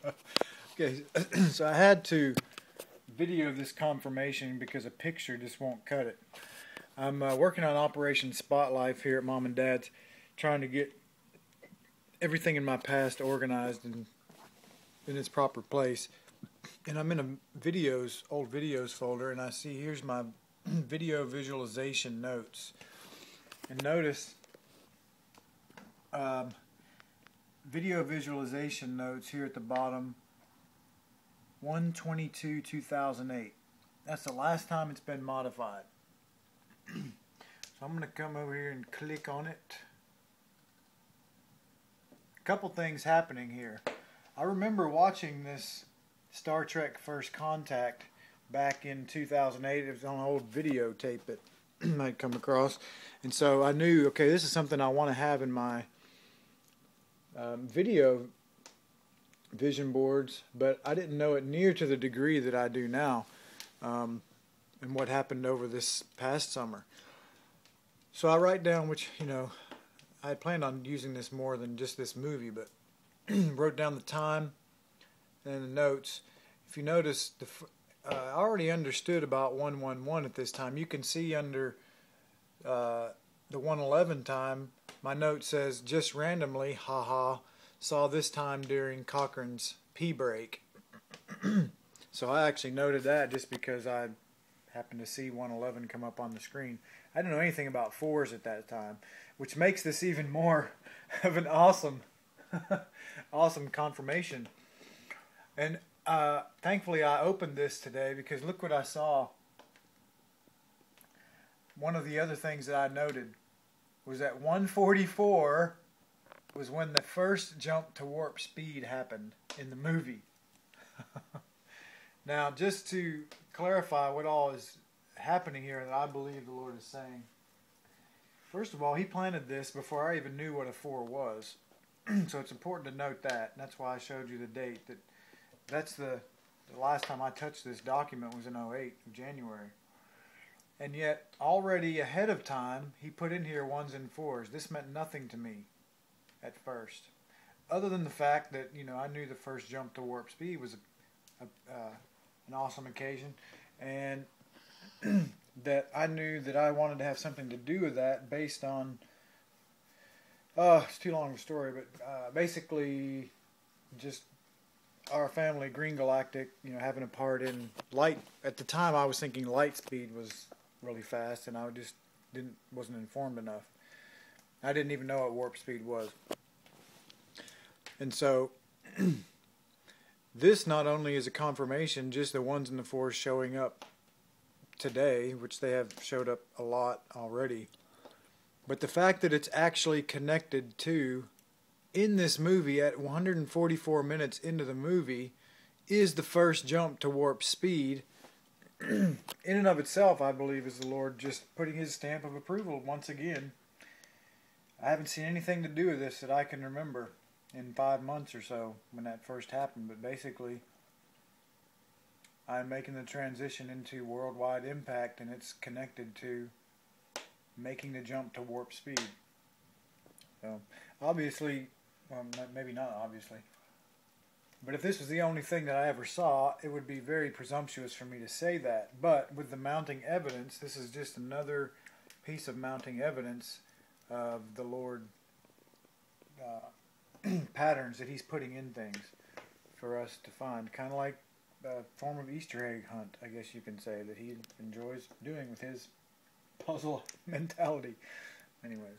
Okay, so I had to video this confirmation because a picture just won't cut it. I'm working on Operation Spotlight here at Mom and Dad's, trying to get everything in my past organized and in its proper place. And I'm in a old videos folder, and I see here's my video visualization notes. And notice video visualization notes here at the bottom, 1/22/2008. That's the last time it's been modified. So I'm going to come over here and click on it. A couple things happening here. I remember watching this Star Trek First Contact back in 2008. It was on an old videotape that I'd come across. And so I knew, okay, this is something I want to have in my video vision boards, but I didn't know it near to the degree that I do now, and what happened over this past summer. So I write down, which, I had planned on using this more than just this movie, but wrote down the time and the notes. If you notice, I already understood about 111 at this time. You can see under the 111 time, my note says, just randomly, haha, saw this time during Cochrane's pee break. So I actually noted that just because I happened to see 111 come up on the screen. I didn't know anything about fours at that time, which makes this even more of an awesome awesome confirmation. And thankfully I opened this today because look what I saw. One of the other things that I noted was at 1:44 was when the first jump to warp speed happened in the movie. Now, just to clarify what all is happening here that I believe the Lord is saying. First of all, He planted this before I even knew what a 4 was. So it's important to note that. And that's why I showed you the date. That's the last time I touched this document was in 08, January. And yet, already ahead of time, He put in here 1s and 4s. This meant nothing to me at first, other than the fact that I knew the first jump to warp speed was an awesome occasion, and that I knew that I wanted to have something to do with that based on it's too long of a story, but basically just our family, Green Galactic, having a part in light. At the time, I was thinking light speed was really fast, and I just wasn't informed enough. I didn't even know what warp speed was. And so this not only is a confirmation, just the 1s and the 4s showing up today, which they have showed up a lot already, but the fact that it's actually connected to, in this movie at 144 minutes into the movie, is the first jump to warp speed. In and of itself, I believe, is the Lord just putting His stamp of approval once again. I haven't seen anything to do with this that I can remember in 5 months or so when that first happened, but basically I'm making the transition into worldwide impact, and it's connected to making the jump to warp speed. So obviously, well, maybe not obviously, but if this was the only thing that I ever saw, it would be very presumptuous for me to say that. But with the mounting evidence, this is just another piece of mounting evidence of the Lord patterns that He's putting in things for us to find. Kind of like a form of Easter egg hunt, I guess you can say, that He enjoys doing with His puzzle mentality. Anyways.